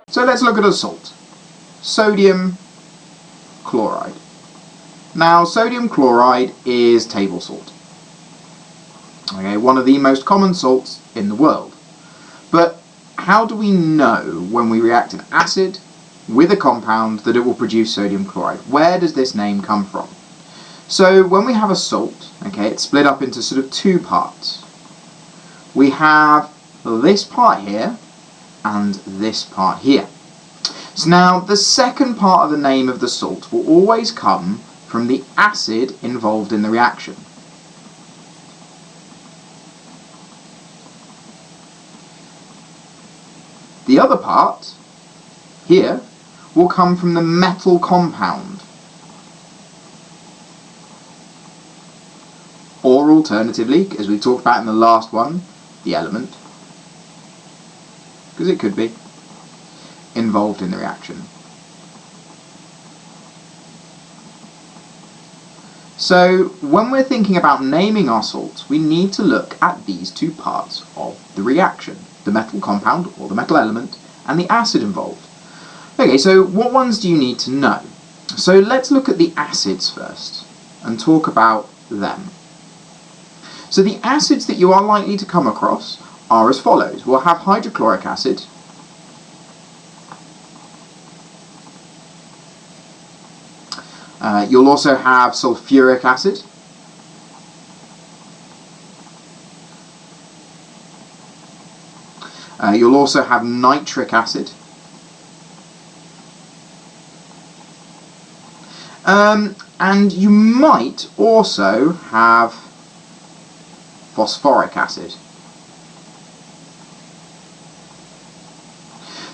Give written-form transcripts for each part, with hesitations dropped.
So let's look at a salt. Sodium chloride. Now, sodium chloride is table salt. Okay, one of the most common salts in the world. But how do we know when we react an acid with a compound that it will produce sodium chloride? Where does this name come from? So when we have a salt, okay, it's split up into sort of two parts. We have this part here and this part here. So now the second part of the name of the salt will always come from the acid involved in the reaction. The other part here will come from the metal compound, or alternatively, as we talked about in the last one, the element, because it could be involved in the reaction. So when we're thinking about naming our salts, we need to look at these two parts of the reaction, the metal compound or the metal element and the acid involved. Okay, so what ones do you need to know? So let's look at the acids first and talk about them. So the acids that you are likely to come across are as follows. We'll have hydrochloric acid, you'll also have sulfuric acid, you'll also have nitric acid, and you might also have phosphoric acid.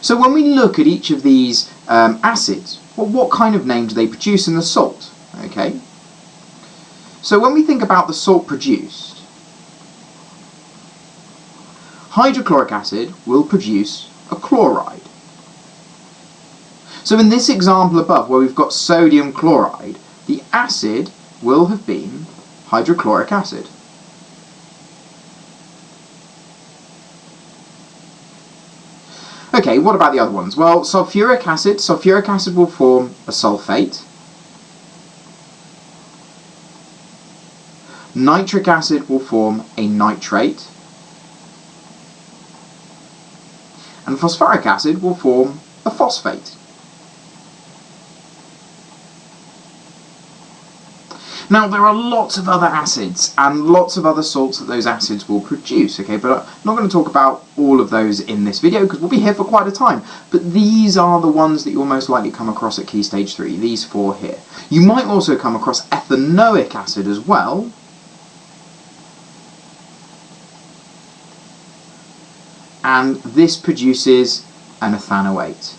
So when we look at each of these acids, well, what kind of name do they produce in the salt? Okay. So when we think about the salt produced, hydrochloric acid will produce a chloride. So in this example above, where we've got sodium chloride, the acid will have been hydrochloric acid. Okay, what about the other ones? Well, sulfuric acid will form a sulfate. Nitric acid will form a nitrate. And phosphoric acid will form a phosphate. Now, there are lots of other acids and lots of other salts that those acids will produce, okay, but I'm not going to talk about all of those in this video because we'll be here for quite a time. But these are the ones that you'll most likely come across at Key Stage 3, these four here. You might also come across ethanoic acid as well. And this produces an ethanoate.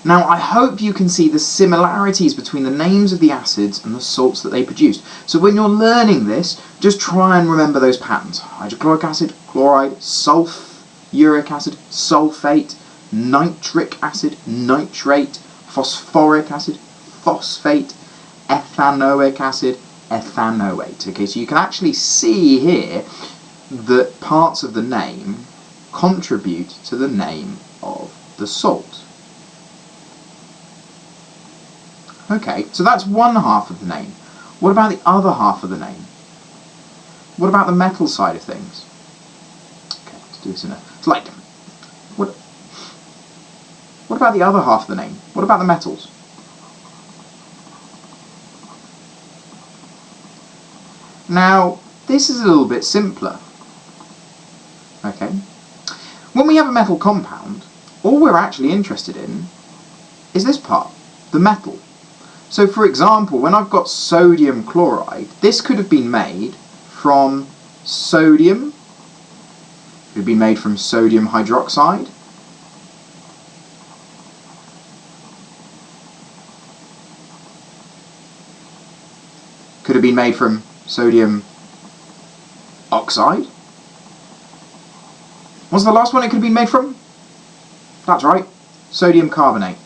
Now, I hope you can see the similarities between the names of the acids and the salts that they produce. So when you're learning this, just try and remember those patterns. Hydrochloric acid, chloride, sulfuric acid, sulfate, nitric acid, nitrate, phosphoric acid, phosphate, ethanoic acid, ethanoate. Okay, so you can actually see here that parts of the name contribute to the name of the salt. Okay, so that's one half of the name. What about the other half of the name? What about the metal side of things? Okay, let's do this in a slight different. What about the other half of the name? What about the metals? Now, this is a little bit simpler. Okay, when we have a metal compound, all we're actually interested in is this part, the metal. So for example, when I've got sodium chloride, this could have been made from sodium, it could have been made from sodium hydroxide, could have been made from sodium oxide. What's the last one it could have been made from? That's right, sodium carbonate.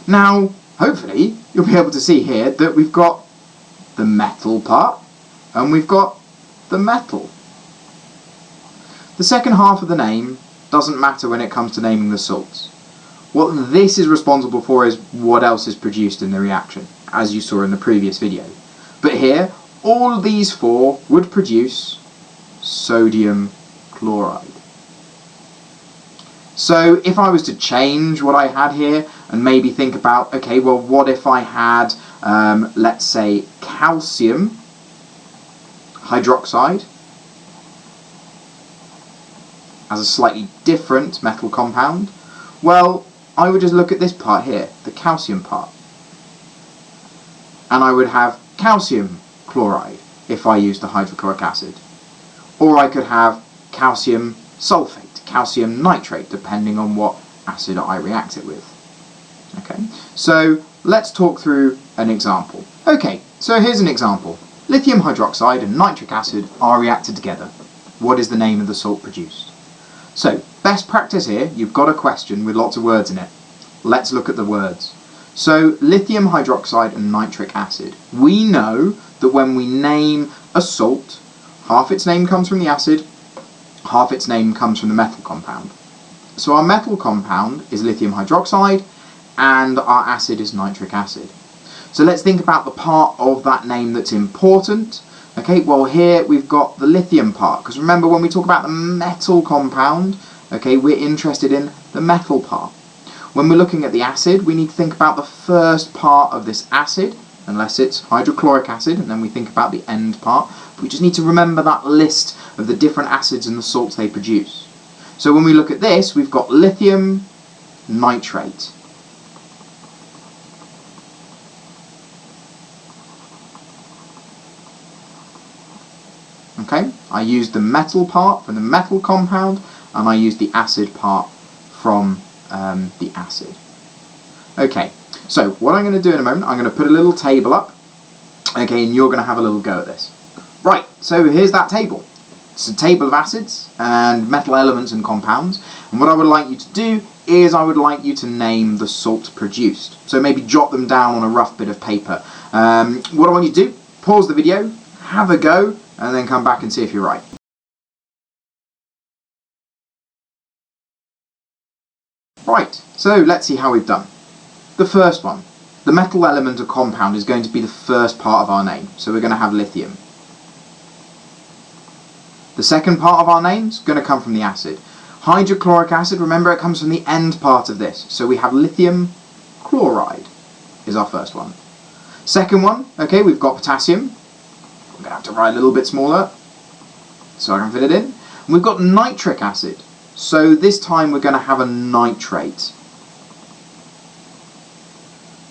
Now, hopefully, you'll be able to see here that we've got the metal part and we've got the metal. The second half of the name doesn't matter when it comes to naming the salts. What this is responsible for is what else is produced in the reaction, as you saw in the previous video. But here, all of these four would produce sodium chloride. So if I was to change what I had here and maybe think about, okay, well, what if I had, let's say, calcium hydroxide as a slightly different metal compound? Well, I would just look at this part here, the calcium part. And I would have calcium chloride if I used the hydrochloric acid. Or I could have calcium sulfate, calcium nitrate, depending on what acid I react it with. Okay, so let's talk through an example. Okay, so here's an example. Lithium hydroxide and nitric acid are reacted together. What is the name of the salt produced? So, best practice here, you've got a question with lots of words in it. Let's look at the words. So, lithium hydroxide and nitric acid. We know that when we name a salt, half its name comes from the acid, half its name comes from the metal compound. So our metal compound is lithium hydroxide and our acid is nitric acid. So let's think about the part of that name that's important. Okay, well here we've got the lithium part, because remember when we talk about the metal compound, okay, we're interested in the metal part. When we're looking at the acid, we need to think about the first part of this acid, unless it's hydrochloric acid, and then we think about the end part. We just need to remember that list of the different acids and the salts they produce. So when we look at this, we've got lithium nitrate. Okay, I used the metal part from the metal compound, and I used the acid part from the acid. Okay, so what I'm going to do in a moment, I'm going to put a little table up, okay, and you're going to have a little go at this. Right, so here's that table. It's a table of acids and metal elements and compounds, and what I would like you to do is I would like you to name the salt produced. So maybe jot them down on a rough bit of paper. What I want you to do, pause the video, have a go, and then come back and see if you're right. Right, so let's see how we've done. The first one, the metal element or compound is going to be the first part of our name, so we're going to have lithium. The second part of our name is going to come from the acid. Hydrochloric acid, remember it comes from the end part of this, so we have lithium chloride is our first one. Second one, okay, we've got potassium. I'm going to have to write a little bit smaller so I can fit it in. And we've got nitric acid, so this time we're going to have a nitrate.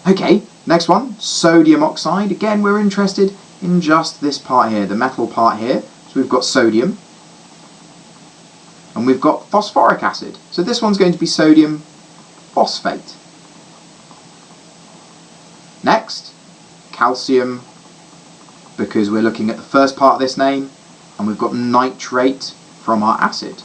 Okay, next one, sodium oxide. Again, we're interested in just this part here, the metal part here. So we've got sodium. And we've got phosphoric acid. So this one's going to be sodium phosphate. Next, calcium, because we're looking at the first part of this name, and we've got nitrate from our acid.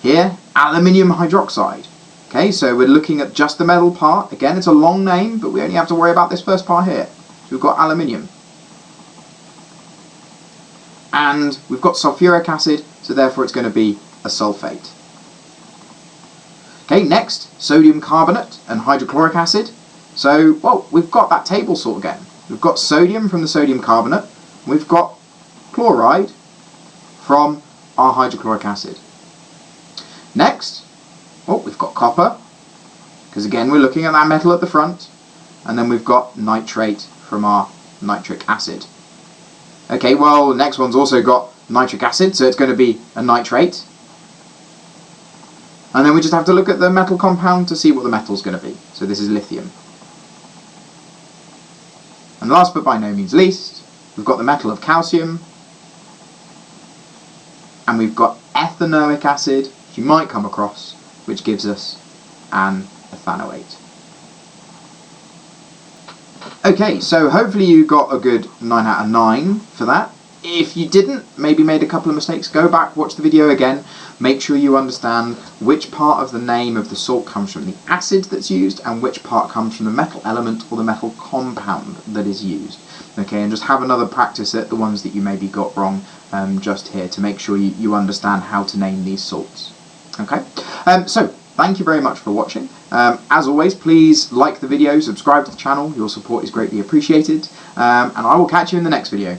Here, aluminium hydroxide. Okay, so we're looking at just the metal part. Again, it's a long name, but we only have to worry about this first part here. So we've got aluminium. And we've got sulfuric acid, so therefore it's going to be a sulfate. Okay, next, sodium carbonate and hydrochloric acid. So, well, we've got that table salt again. We've got sodium from the sodium carbonate. We've got chloride from our hydrochloric acid. Next, oh, we've got copper, because again we're looking at that metal at the front, and then we've got nitrate from our nitric acid. Okay, well, the next one's also got nitric acid, so it's going to be a nitrate. And then we just have to look at the metal compound to see what the metal's going to be. So this is lithium. And last but by no means least, we've got the metal of calcium, and we've got ethanoic acid, which you might come across, which gives us an ethanoate. Okay, so hopefully you got a good 9 out of 9 for that. If you didn't, maybe made a couple of mistakes, go back, watch the video again, make sure you understand which part of the name of the salt comes from the acid that's used and which part comes from the metal element or the metal compound that is used. Okay, and just have another practice at the ones that you maybe got wrong just here to make sure you understand how to name these salts. Okay, so thank you very much for watching. As always, please like the video, subscribe to the channel, your support is greatly appreciated, and I will catch you in the next video.